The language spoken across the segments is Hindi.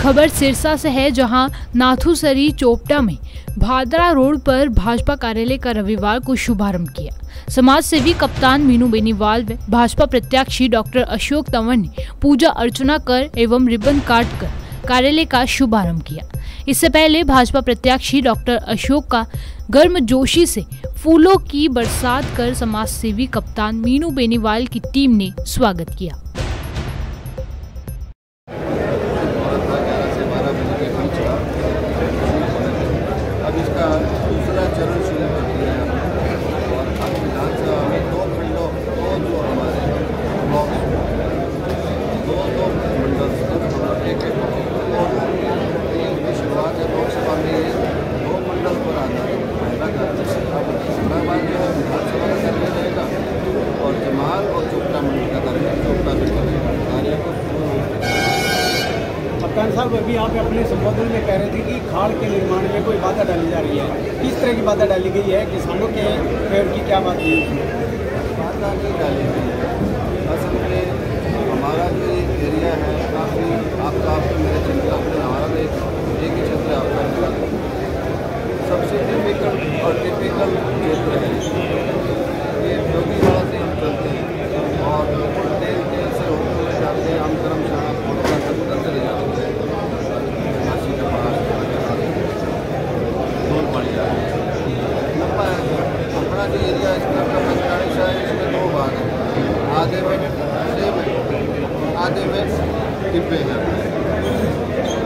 खबर सिरसा से है, जहां नाथुसरी चोपटा में भादरा रोड पर भाजपा कार्यालय का रविवार को शुभारंभ किया। समाज सेवी कप्तान मीनू बेनीवाल व भाजपा प्रत्याशी डॉक्टर अशोक तंवर ने पूजा अर्चना कर एवं रिबन काट कर कार्यालय का शुभारंभ किया। इससे पहले भाजपा प्रत्याशी डॉक्टर अशोक का गर्मजोशी से फूलों की बरसात कर समाज सेवी कप्तान मीनू बेनीवाल की टीम ने स्वागत किया। अब इसका दूसरा चरण शुरू कर दिया है और अब विधानसभा में दो खंडों जो हमारे ब्लॉक दो मंडल एक की शुरुआत है। लोकसभा में दो मंडल पर आधारित पहला कार्य दूसरा बार जो है विधानसभा का कार्य रहेगा और जमाल और चोपटा मंडल का कार्य चोपटा कार्य को कप्तान साहब, अभी आप अपने संबोधन में कह रहे थे कि खाल के निर्माण में कोई बाधा डाली जा रही है। किस तरह की बाधा डाली गई है? किसानों के फेवर की क्या बात है? बाधा नहीं डाली गई है। असल में हमारा जो एरिया है काफ़ी आपका मेरे क्षेत्र अपने हमारा तो एक ही क्षेत्र आपका सबसे टिपिकल और टिपिकल क्षेत्र है। ये जोगीवाड़ा से हम चलते हैं और तेल से होते हुए जाते हैं, हम धर्मशाला फोटो का चले जाते हैं अपना जो एरिया है इसमें दो भाग है, आधे में सेम है, आधे में डिब्बे हैं।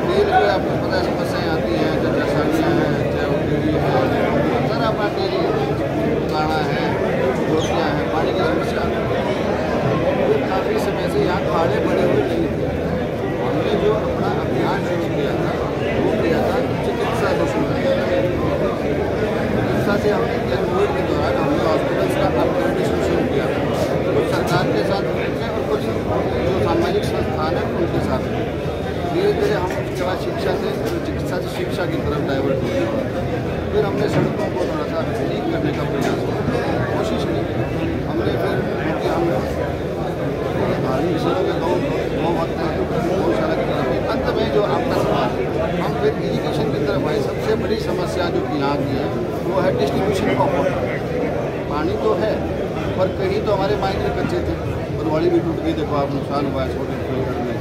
तेल में आपको पता है समस्याएँ आती हैं, चाहे रसायनियाँ हैं, चाहे उद्योगी है, सर अपना डेली गाना है, रोटियाँ हैं, पानी की समस्या काफ़ी समय से यहाँ खाड़े बड़े हुए नहीं थे। हमने जो अपना अभियान शुरू किया था वो किया था चिकित्सा से शुरू किया। चिकित्सा से हमने कोविड के दौरान हमने हॉस्पिटल्स का अपग्रेडेशन शुरू किया था, कुछ सरकार के साथ मिलकर और कुछ जो सामाजिक संस्थान है उनके साथ। धीरे धीरे हम उसके बाद शिक्षा से चिकित्सा से शिक्षा की तरफ डाइवर्ट हो गए। फिर हमने सड़कों को थोड़ा सा ठीक करने का प्रयास किया, कोशिश की हमने। फिर क्योंकि हम भारी विषयों में गौ वक्त है गौशाला की तरफ, अंत में जो आपका सवाल हम फिर एजुकेशन की तरफ आए। सबसे बड़ी समस्या जो यहाँ की है वो है डिस्ट्रीब्यूशन ऑफ वाटर। पानी तो है पर कहीं तो हमारे माइनर कच्चे थे, बुरवाड़ी भी टूट गई, देखो आप नुकसान हुआ है छोटे किलोमीटर में।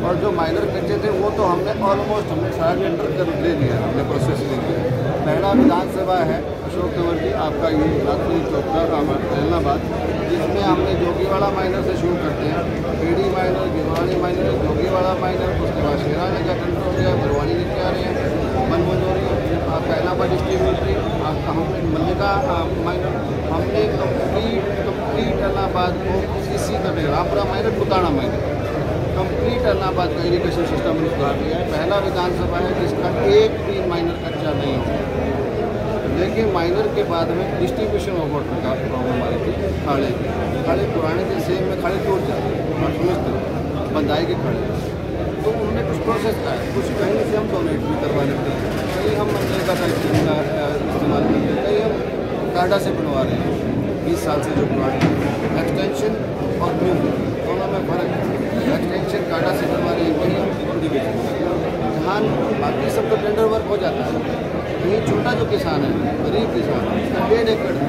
और जो माइनर कच्चे थे वो तो हमने ऑलमोस्ट हमने सारा टेंडर कर ले लिया, हमने प्रोसेस ले लिया। पहला विधानसभा है अशोक तंवर जी आपका ये रात्रि चौथा एलनाबाद, जिसमें हमने जोगीवाड़ा माइनर से शुरू करते हैं, पेड़ी माइनर, गिरवाड़ी माइनर, जोगीवाड़ा माइनर, उसके बाद शेराने का टेंडर हो गया, बुरवाड़ी लेके आ रहे हैं, मनमंजोरी आपका इलाहाबाद डिस्ट्रीब्यूटरी आपका हमने मल्लिका माइनर, हमने कंप्लीट इलाहाबाद को सीसी कर दिया, Rampura minor, Kutana minor, complete Allahabad का इरिगेशन सिस्टम ने सुधार दिया है। पहला विधानसभा है जिसका एक भी माइनर कच्चा नहीं हो। लेकिन माइनर के बाद में डिस्ट्रीब्यूशन ऑफ वाटर का प्रॉब्लम आ रही थी। खाड़े पुराने के सेम में खाड़े टूट जाते हैं और समझते बंदाई के खड़े, तो उन्होंने कुछ प्रोसेस का है, कुछ कहीं से हम डोनेट भी करवा लेते हैं, कहीं हम मनरेगा का इस्तेमाल करते हैं, कहीं हम काडा से बनवा रहे हैं 20 साल से जो पुराने एक्सटेंशन और न्यू दोनों में फ़र्क है। एक्सटेंशन काडा से बनवा रहे हैं, वहीं हम इरिगेशन धान बाकी सब तो टेंडर वर्क हो जाता है। कहीं छोटा जो किसान है, गरीब किसान है, उसका 1.5 एकड़ है,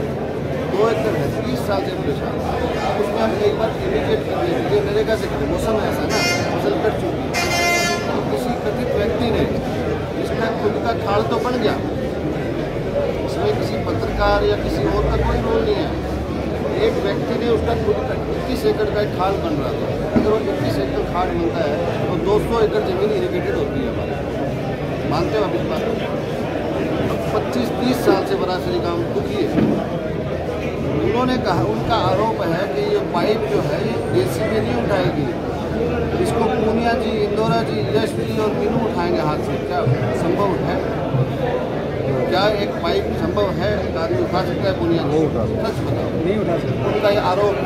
2 एकड़ है, 30 साल से परेशान, उसमें हम एक बार इनिशिएट कर दें कि नरेगा से करें। मौसम ऐसा ना फसल कट चुकी है, तो किसी कथित व्यक्ति ने इसका खुद का खाल तो बन गया, इसमें किसी पत्रकार या किसी और का कोई रोल नहीं है। एक व्यक्ति ने उसका खुद का 21 एकड़ का खाल बन रहा था। अगर वो 21 एकड़ खाल बनता है तो 200 एकड़ ज़मीन इरिगेटेड होती है हमारे, मानते हो आप इस बात को? 25-30 साल से बरासरी काम दुखी है। उन्होंने कहा, उनका आरोप है कि ये पाइप जो है ये जेसीबी नहीं उठाएगी, इसको पूनिया जी, इंदौरा जी, यश जी और मीनू उठाएंगे हाथ से। क्या संभव है? क्या एक पाइप संभव है? आदमी उठा सकता है पूनिया जी? सच बताओ, नहीं उठा सकता। उनका ये आरोप।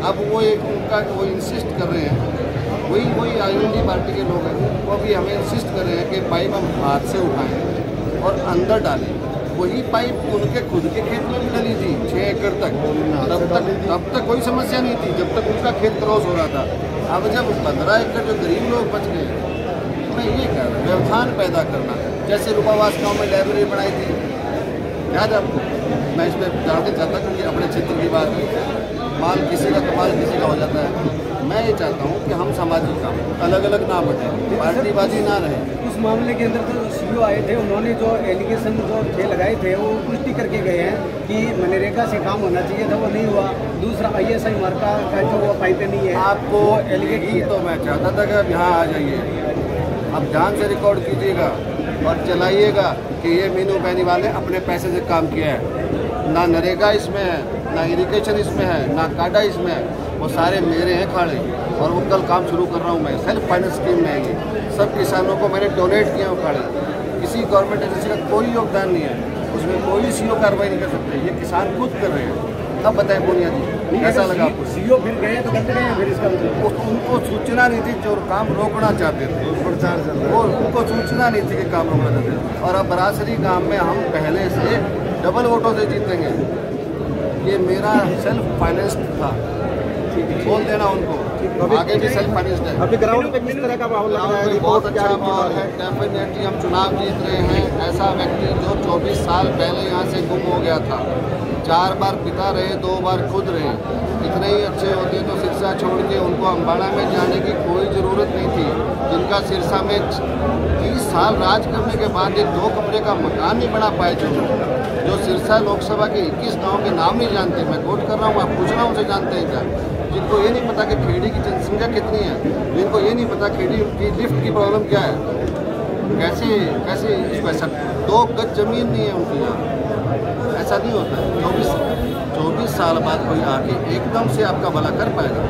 अब वो एक उनका वो इंसिस्ट कर रहे हैं, वही आईएनडी पार्टी के लोग हैं, वो भी हमें इंसिस्ट कर रहे हैं कि पाइप हम हाथ से उठाएं और अंदर डालें। वही पाइप उनके खुद के खेत में भी डली थी 6 एकड़ तक। तब तक कोई समस्या नहीं थी, जब तक उनका खेत क्रॉस हो रहा था। अब जब 15 एकड़ जो गरीब लोग बच गए, मैं ये कह रहा हूँ व्यवधान पैदा करना। जैसे रूपावास गाँव में लाइब्रेरी बनाई थी, याद आपको? मैं इसमें जाके चाहता क्योंकि अपने क्षेत्र की बात है, माल किसी का कमाल किसी का हो जाता है। मैं ये चाहता हूँ कि हम सामाजिक काम अलग अलग ना बटे, पार्टीबाजी ना रहे। उस मामले के अंदर तो सीओ आए थे, उन्होंने जो एलिगेशन जो थे लगाए थे वो पुष्टि करके गए हैं कि मनरेगा से काम होना चाहिए था, वो नहीं हुआ। दूसरा ISI मार्का का जो वो पाइपें नहीं है, आपको एलिगेट किया। तो मैं चाहता था कि अब यहाँ आ जाइए, अब ध्यान से रिकॉर्ड कीजिएगा और चलाइएगा कि ये मीनू बेनीवाल ने अपने पैसे से काम किया है। ना नरेगा इसमें है, ना इरिगेशन इसमें है, ना काडा इसमें है, वो सारे मेरे हैं खाड़े। और वो कल काम शुरू कर रहा हूँ मैं, सेल्फ फाइनेंस स्कीम में है ये। सब किसानों को मैंने डोनेट किया हूँ खाड़े। किसी गवर्नमेंट एजेंसी का कोई योगदान नहीं है, उसमें कोई CO कार्रवाई नहीं कर सकते, ये किसान खुद कर रहे हैं। अब बताएं पूनिया जी, कैसा लगा आपको? सीओ फिर गए तो करते रहे फिर इसका उनको सूचना नहीं थी, जो काम रोकना चाहते थे वो उनको सूचना नहीं थी कि काम रोकना चाहते थे। और अब बरासरी गांव में हम पहले से डबल वोटों से जीतेंगे। ये मेरा सेल्फ फाइनेंस था, बोल देना उनको, आगे भी सेल्फ फाइनेंस है। अभी ग्राउंड पे किस तरह का माहौल लग रहा है? बहुत अच्छा माहौल है, डेफिनेटली हम चुनाव जीत रहे हैं। ऐसा व्यक्ति जो 24 साल पहले यहाँ से गुम हो गया था, 4 बार पिता रहे, 2 बार खुद रहे, इतने ही अच्छे होते तो सिरसा छोड़ के उनको अम्बाड़ा में जाने की कोई ज़रूरत नहीं थी। जिनका सिरसा में 30 साल राज करने के बाद एक 2 कमरे का मकान नहीं बना पाए, जो सिरसा लोकसभा के 21 गाँव के नाम नहीं जानते। मैं कोट कर रहा हूँ, आप पूछ रहा हूँ उनसे जानते हैं क्या? जिनको ये नहीं पता कि खेड़ी की जनसंख्या कितनी है, जिनको ये नहीं पता खेड़ी की लिफ्ट की प्रॉब्लम क्या है, कैसे इसमें 2 गज जमीन नहीं है उनकी यहाँ। ऐसा नहीं होता है। 24 साल बाद कोई आके एकदम से आपका भला कर पाएगा?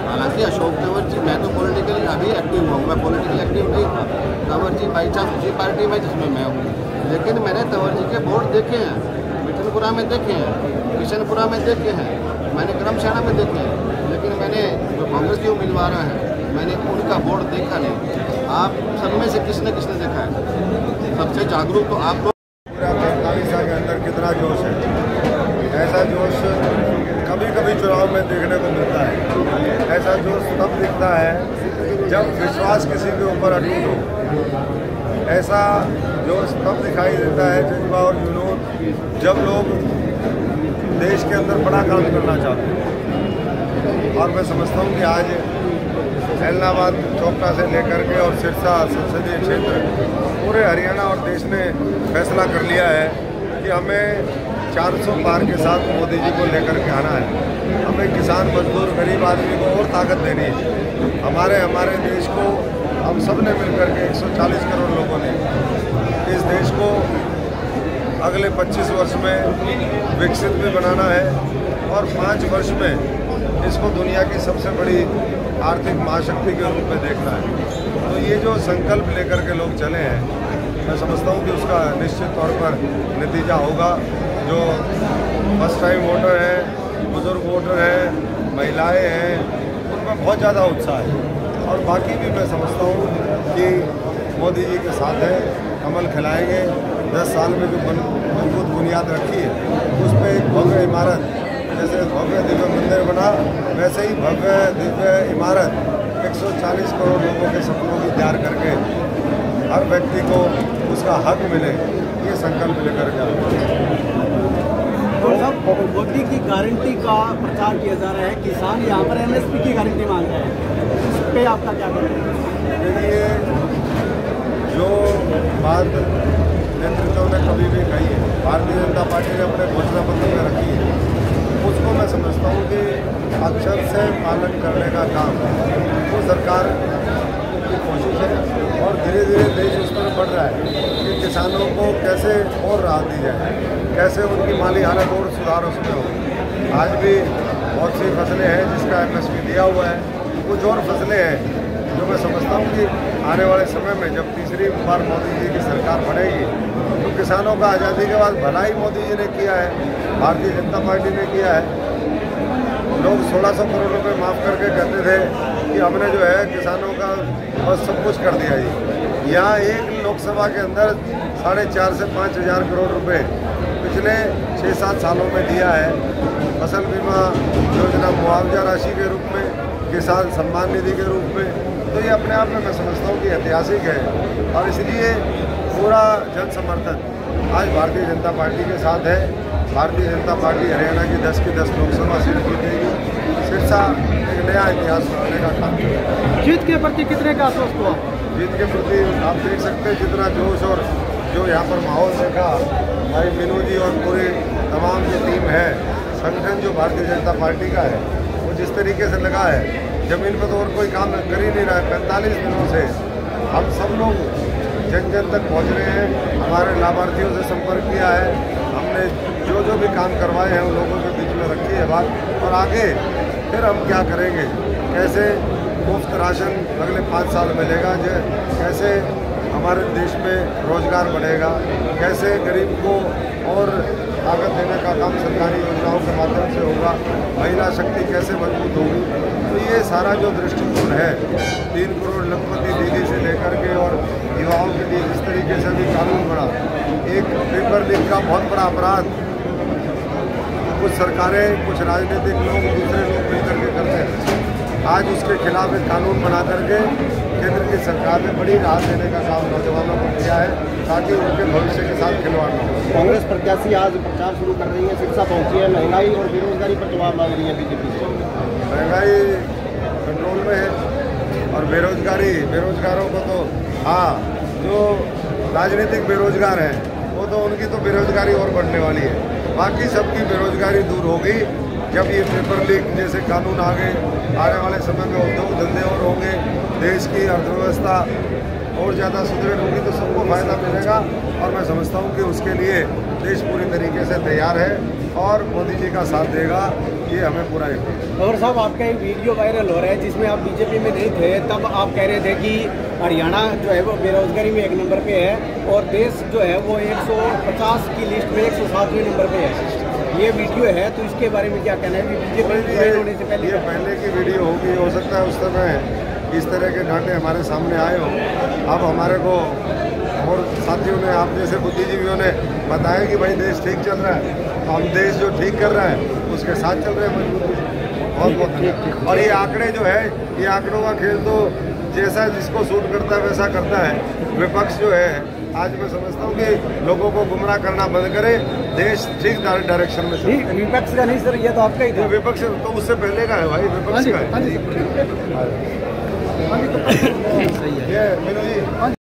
हालांकि अशोक तंवर जी, मैं तो पॉलिटिकली अभी एक्टिव हूँ, मैं पॉलिटिकली एक्टिव नहीं था। तंवर जी बाई चांस उसी पार्टी में जिसमें मैं हूँ, लेकिन मैंने तंवर जी के बोर्ड देखे हैं, मिठनपुरा में देखे हैं, किशनपुरा में देखे हैं, मैंने क्रमशाला में देखे हैं, लेकिन मैंने जो कांग्रेस के उम्मीदवार हैं मैंने उनका बोर्ड देखा नहीं। आप सब में से किसने देखा है? सबसे जागरूक तो आप लोग। पूरा 45 साल के अंदर कितना जोश है, ऐसा जोश कभी कभी चुनाव में देखने को मिलता है। ऐसा जोश तब दिखता है जब विश्वास किसी के ऊपर अटूट हो। ऐसा जोश तब दिखाई देता है जज्बा और जुनून जब लोग देश के अंदर बड़ा काम करना चाहते हैं। और मैं समझता हूँ कि आज एलनाबाद चौपटा से लेकर के और सिरसा संसदीय क्षेत्र पूरे हरियाणा और देश ने फैसला कर लिया है कि हमें 400 पार के साथ मोदी जी को लेकर के आना है। हमें किसान, मजदूर, गरीब आदमी को और ताकत देनी है। हमारे देश को हम सब ने मिलकर के 140 करोड़ लोगों ने इस देश को अगले 25 वर्ष में विकसित भी बनाना है और 5 वर्ष में इसको दुनिया की सबसे बड़ी आर्थिक महाशक्ति के रूप में देखना है। तो ये जो संकल्प लेकर के लोग चले हैं, मैं समझता हूँ कि उसका निश्चित तौर पर नतीजा होगा। जो फर्स्ट टाइम वोटर हैं, बुजुर्ग वोटर हैं, महिलाएं हैं, उनमें बहुत ज़्यादा उत्साह है। और बाकी भी मैं समझता हूँ कि मोदी जी के साथ है, कमल खिलाएंगे। 10 साल में जो मजबूत बुनियाद रखी है, उस पर एक भव्य इमारत, जैसे भव्य दिव्य मंदिर बना, वैसे ही भव्य दिव्य इमारत 140 करोड़ लोगों के सपनों की तैयार करके हर व्यक्ति को उसका हक मिले, ये संकल्प लेकर के। तो सब मोदी की गारंटी का प्रचार किया जा रहा है, किसान यहाँ पर MSP की गारंटी मांग रहे हैं, इस पर आपका क्या कहना है? देखिए, जो बात नेतृत्व ने कभी भी कही है, भारतीय जनता पार्टी ने अपने घोषणा पत्र में रखी है, उसको मैं समझता हूँ कि अक्षर से पालन करने का काम वो सरकार की कोशिश है। और धीरे धीरे देश उस पर बढ़ रहा है कि किसानों को कैसे और राहत दी जाए, कैसे उनकी माली हालत और सुधार उसमें हो। आज भी बहुत सी फसलें हैं जिसका MSP दिया हुआ है, कुछ और फसलें हैं जो मैं समझता हूँ कि आने वाले समय में जब तीसरी बार मोदी जी की सरकार बनेगी तो किसानों का आज़ादी के बाद भला ही मोदी जी ने किया है, भारतीय जनता पार्टी ने किया है। लोग 1600 करोड़ रुपए माफ़ करके कहते थे कि हमने जो है किसानों का बस सब कुछ कर दिया जी। यहाँ एक लोकसभा के अंदर 4.5 से 5 हज़ार करोड़ रुपए पिछले 6-7 सालों में दिया है। फसल बीमा योजना मुआवजा राशि के रूप में, किसान सम्मान निधि के रूप में, तो ये अपने आप में मैं समझता हूँ कि ऐतिहासिक है। और इसलिए पूरा जन समर्थन आज भारतीय जनता पार्टी के साथ है। भारतीय जनता पार्टी हरियाणा की 10 की 10 लोकसभा सीट जीतेगी। सिरसा एक नया इतिहास बनाने का काम करेगा। जीत के प्रति कितने का आश्वस्त हुआ? जीत के प्रति आप देख सकते हैं जितना जोश और जो यहाँ पर माहौल देखा, भाई मीनू जी और पूरी तमाम जो टीम है, संगठन जो भारतीय जनता पार्टी का है, वो जिस तरीके से लगा है, जमीन पर तो और कोई काम कर ही नहीं रहा है। 45 दिनों से हम सब लोग जन जन तक पहुँच रहे हैं, हमारे लाभार्थियों से संपर्क किया है, हमने जो भी काम करवाए हैं उन लोगों के बीच में रखी है बात। और आगे फिर हम क्या करेंगे, कैसे मुफ्त राशन अगले 5 साल मिलेगा, कैसे हमारे देश में रोजगार बढ़ेगा, कैसे गरीब को और ताकत देने का काम सरकारी योजनाओं के माध्यम से होगा, महिला शक्ति कैसे मजबूत होगी। तो ये सारा जो दृष्टिकोण है 3 करोड़ लखपति दीदी से लेकर के और युवाओं के लिए जिस तरीके से भी कानून बना, एक पेपर लीक का बहुत बड़ा अपराध कुछ सरकारें, कुछ राजनीतिक लोग, दूसरे लोग मिलकर के करते हैं। आज उसके खिलाफ एक कानून बना करके केंद्र की सरकार ने बड़ी राहत देने का काम नौजवानों को किया है ताकि उनके भविष्य के साथ खिलवाड़ न हो। कांग्रेस प्रत्याशी आज प्रचार शुरू कर रही है, सिरसा पहुंची है, महंगाई और बेरोजगारी पर जवाब मांग रही है बीजेपी से। महंगाई कंट्रोल में है और बेरोजगारों को तो हाँ, जो राजनीतिक बेरोजगार हैं वो तो उनकी तो बेरोजगारी और बढ़ने वाली है। बाकी सबकी बेरोजगारी दूर होगी जब ये पेपर लीक जैसे कानून आ गए। आने वाले समय में उद्योग धंधे और होंगे, देश की अर्थव्यवस्था और ज़्यादा सुदृढ़ होगी तो सबको फायदा मिलेगा। और मैं समझता हूँ कि उसके लिए देश पूरी तरीके से तैयार है और मोदी जी का साथ देगा, ये हमें पूरा यकीन है। और साहब, आपका एक वीडियो वायरल हो रहा है जिसमें आप बीजेपी में नहीं थे, तब आप कह रहे थे कि हरियाणा जो है वो बेरोजगारी में 1 नंबर पे है और देश जो है वो 150 की लिस्ट में 107वें नंबर पे है। ये वीडियो है, तो इसके बारे में क्या कहना है? बीजेपी ज्वाइन होने से पहले ये पहले की वीडियो होगी, हो सकता है उस समय इस तरह के घाटे हमारे सामने आए हो। अब हमारे को और साथियों ने, आप जैसे बुद्धिजीवियों ने बताया कि भाई देश ठीक चल रहा है, तो हम देश जो ठीक कर रहा है उसके साथ चल रहे हैं मजबूती से। बहुत और ये आंकड़े जो है, ये आंकड़ों का खेल तो जैसा जिसको सूट करता है वैसा करता है। विपक्ष जो है, आज मैं समझता हूँ कि लोगों को गुमराह करना बंद करे, देश ठीक डायरेक्शन में चले। विपक्ष का नहीं सर, ये तो आपका ही था। विपक्ष तो उससे पहले का है भाई, विपक्ष का है। सही है। ये मीनू जी